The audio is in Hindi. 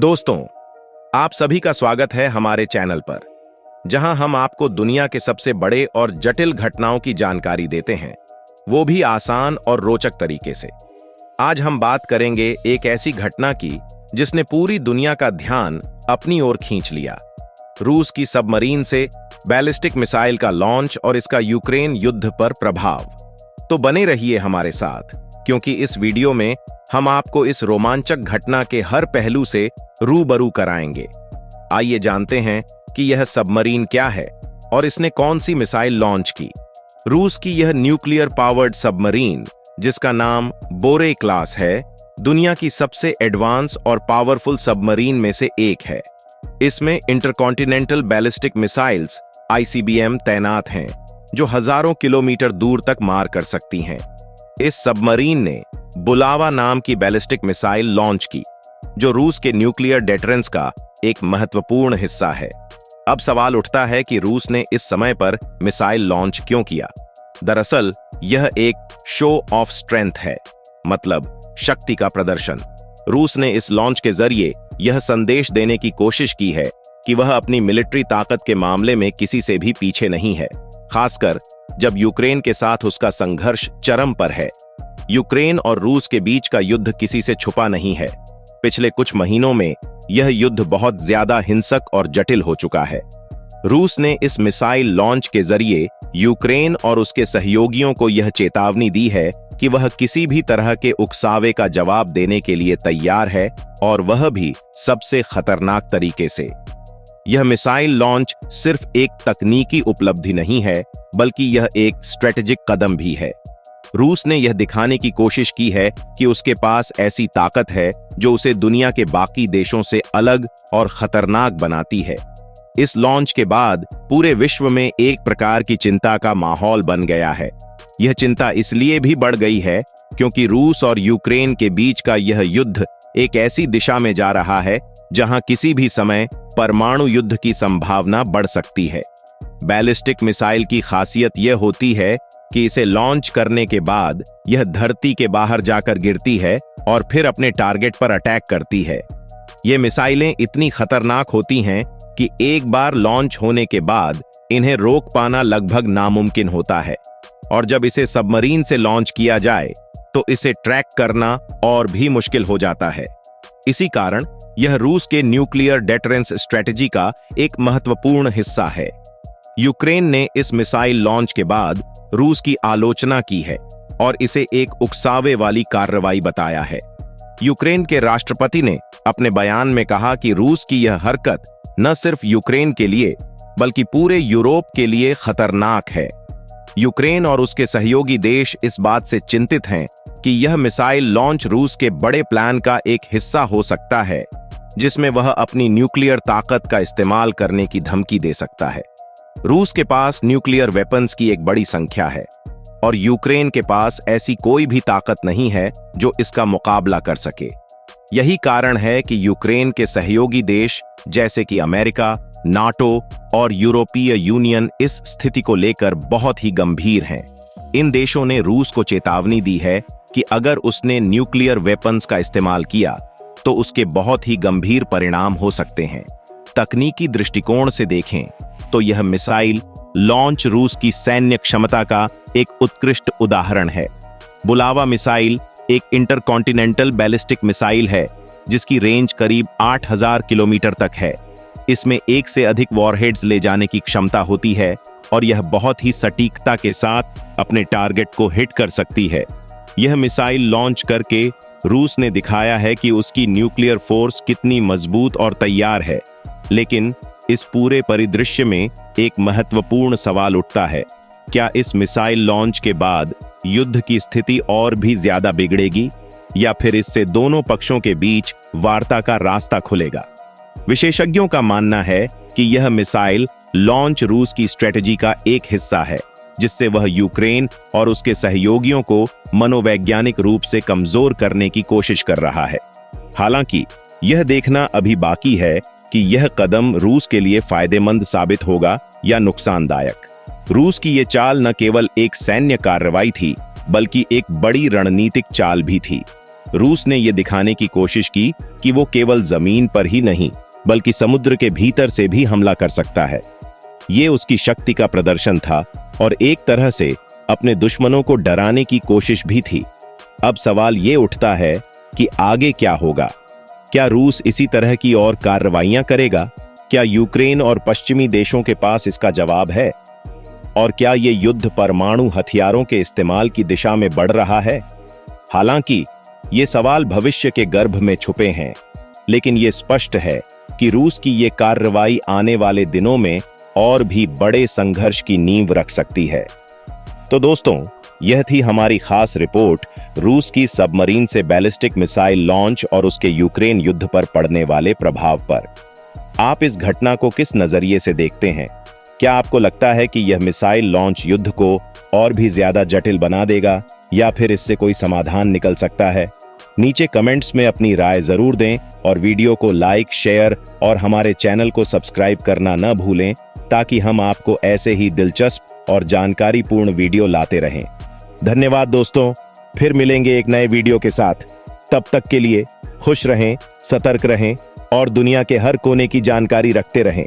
दोस्तों, आप सभी का स्वागत है हमारे चैनल पर, जहां हम आपको दुनिया के सबसे बड़े और जटिल घटनाओं की जानकारी देते हैं, वो भी आसान और रोचक तरीके से। आज हम बात करेंगे एक ऐसी घटना की जिसने पूरी दुनिया का ध्यान अपनी ओर खींच लिया। रूस की सबमरीन से बैलिस्टिक मिसाइल का लॉन्च और इसका यूक्रेन युद्ध पर प्रभाव। तो बने रहिए हमारे साथ, क्योंकि इस वीडियो में हम आपको इस रोमांचक घटना के हर पहलू से रूबरू कराएंगे। आइए जानते हैं कि यह सबमरीन क्या है और इसने कौन सी मिसाइल लॉन्च की। रूस की यह न्यूक्लियर पावर्ड सबमरीन, जिसका नाम बोरे क्लास है, दुनिया की सबसे एडवांस और पावरफुल सबमरीन में से एक है। इसमें इंटरकॉन्टिनेंटल बैलिस्टिक मिसाइल्स (ICBM) तैनात हैं, जो हजारों किलोमीटर दूर तक मार कर सकती हैं। इस सबमरीन ने बुलावा नाम की बैलिस्टिक मिसाइल लॉन्च की, जो रूस के न्यूक्लियर डेटरेंस का एक महत्वपूर्ण हिस्सा है। अब सवाल उठता है कि रूस ने इस समय पर मिसाइल लॉन्च क्यों किया। दरअसल यह एक शो ऑफ स्ट्रेंथ है, मतलब शक्ति का प्रदर्शन। रूस ने इस लॉन्च के जरिए यह संदेश देने की कोशिश की है कि वह अपनी मिलिट्री ताकत के मामले में किसी से भी पीछे नहीं है, खासकर जब यूक्रेन के साथ उसका संघर्ष चरम पर है। यूक्रेन और रूस के बीच का युद्ध किसी से छुपा नहीं है। पिछले कुछ महीनों में यह युद्ध बहुत ज्यादा हिंसक और जटिल हो चुका है। रूस ने इस मिसाइल लॉन्च के जरिए यूक्रेन और उसके सहयोगियों को यह चेतावनी दी है कि वह किसी भी तरह के उकसावे का जवाब देने के लिए तैयार है, और वह भी सबसे खतरनाक तरीके से। यह मिसाइल लॉन्च सिर्फ एक तकनीकी उपलब्धि नहीं है, बल्कि यह एक स्ट्रेटेजिक कदम भी है। रूस ने यह दिखाने की कोशिश की है कि उसके पास ऐसी ताकत है जो उसे दुनिया के बाकी देशों से अलग और खतरनाक बनाती है। इस लॉन्च के बाद पूरे विश्व में एक प्रकार की चिंता का माहौल बन गया है। यह चिंता इसलिए भी बढ़ गई है क्योंकि रूस और यूक्रेन के बीच का यह युद्ध एक ऐसी दिशा में जा रहा है जहां किसी भी समय परमाणु युद्ध की संभावना बढ़ सकती है। बैलिस्टिक मिसाइल की खासियत यह होती है कि इसे लॉन्च करने के बाद यह धरती के बाहर जाकर गिरती है और फिर अपने टारगेट पर अटैक करती है। ये मिसाइलें इतनी खतरनाक होती हैं कि एक बार लॉन्च होने के बाद इन्हें रोक पाना लगभग नामुमकिन होता है, और जब इसे सबमरीन से लॉन्च किया जाए तो इसे ट्रैक करना और भी मुश्किल हो जाता है। इसी कारण यह रूस के न्यूक्लियर डेटरेंस स्ट्रेटेजी का एक महत्वपूर्ण हिस्सा है। यूक्रेन ने इस मिसाइल लॉन्च के बाद रूस की आलोचना की है और इसे एक उकसावे वाली कार्रवाई बताया है। यूक्रेन के राष्ट्रपति ने अपने बयान में कहा कि रूस की यह हरकत न सिर्फ यूक्रेन के लिए बल्कि पूरे यूरोप के लिए खतरनाक है। यूक्रेन और उसके सहयोगी देश इस बात से चिंतित हैं कि यह मिसाइल लॉन्च रूस के बड़े प्लान का एक हिस्सा हो सकता है, जिसमें वह अपनी न्यूक्लियर ताकत का इस्तेमाल करने की धमकी दे सकता है। रूस के पास न्यूक्लियर वेपन्स की एक बड़ी संख्या है, और यूक्रेन के पास ऐसी कोई भी ताकत नहीं है जो इसका मुकाबला कर सके। यही कारण है कि यूक्रेन के सहयोगी देश जैसे कि अमेरिका, नाटो और यूरोपीय यूनियन इस स्थिति को लेकर बहुत ही गंभीर हैं। इन देशों ने रूस को चेतावनी दी है कि अगर उसने न्यूक्लियर वेपन्स का इस्तेमाल किया तो उसके बहुत ही गंभीर परिणाम हो सकते हैं। तकनीकी दृष्टिकोण से देखें तो यह मिसाइल लॉन्च रूस की सैन्य क्षमता का एक उत्कृष्ट उदाहरण है। बुलावा मिसाइल एक इंटरकॉन्टिनेंटल बैलिस्टिक मिसाइल है जिसकी रेंज करीब 8000 किलोमीटर तक है। इसमें एक से अधिक वॉरहेड्स ले जाने की क्षमता होती है और यह बहुत ही सटीकता के साथ अपने टारगेट को हिट कर सकती है। यह मिसाइल लॉन्च करके रूस ने दिखाया है कि उसकी न्यूक्लियर फोर्स कितनी मजबूत और तैयार है। लेकिन इस पूरे परिदृश्य में एक महत्वपूर्ण सवाल उठता है, क्या इस मिसाइल लॉन्च के बाद युद्ध की स्थिति और भी ज्यादा बिगड़ेगी, या फिर इससे दोनों पक्षों के बीच वार्ता का रास्ता खुलेगा? विशेषज्ञों का मानना है कि यह मिसाइल लॉन्च रूस की स्ट्रेटेजी का एक हिस्सा है, जिससे वह यूक्रेन और उसके सहयोगियों को मनोवैज्ञानिक रूप से कमजोर करने की कोशिश कर रहा है। हालांकि यह देखना अभी बाकी है कि यह कदम रूस के लिए फायदेमंद साबित होगा या नुकसानदायक। रूस की यह चाल न केवल एक सैन्य कार्रवाई थी, बल्कि एक बड़ी रणनीतिक चाल भी थी। रूस ने यह दिखाने की कोशिश की कि वो केवल जमीन पर ही नहीं बल्कि समुद्र के भीतर से भी हमला कर सकता है। ये उसकी शक्ति का प्रदर्शन था और एक तरह से अपने दुश्मनों को डराने की कोशिश भी थी। अब सवाल ये उठता है कि आगे क्या होगा? क्या रूस इसी तरह की और कार्रवाइयां करेगा? क्या यूक्रेन और पश्चिमी देशों के पास इसका जवाब है? और क्या ये युद्ध परमाणु हथियारों के इस्तेमाल की दिशा में बढ़ रहा है? हालांकि ये सवाल भविष्य के गर्भ में छुपे हैं, लेकिन ये स्पष्ट है कि रूस की ये कार्रवाई आने वाले दिनों में और भी बड़े संघर्ष की नींव रख सकती है। तो दोस्तों, यह थी हमारी खास रिपोर्ट रूस की सबमरीन से बैलिस्टिक मिसाइल लॉन्च और उसके यूक्रेन युद्ध पर पड़ने वाले प्रभाव पर। आप इस घटना को किस नजरिए से देखते हैं? क्या आपको लगता है कि यह मिसाइल लॉन्च युद्ध को और भी ज्यादा जटिल बना देगा या फिर इससे कोई समाधान निकल सकता है? नीचे कमेंट्स में अपनी राय जरूर दें और वीडियो को लाइक, शेयर और हमारे चैनल को सब्सक्राइब करना न भूलें, ताकि हम आपको ऐसे ही दिलचस्प और जानकारीपूर्ण वीडियो लाते रहें। धन्यवाद दोस्तों, फिर मिलेंगे एक नए वीडियो के साथ। तब तक के लिए खुश रहें, सतर्क रहें और दुनिया के हर कोने की जानकारी रखते रहें।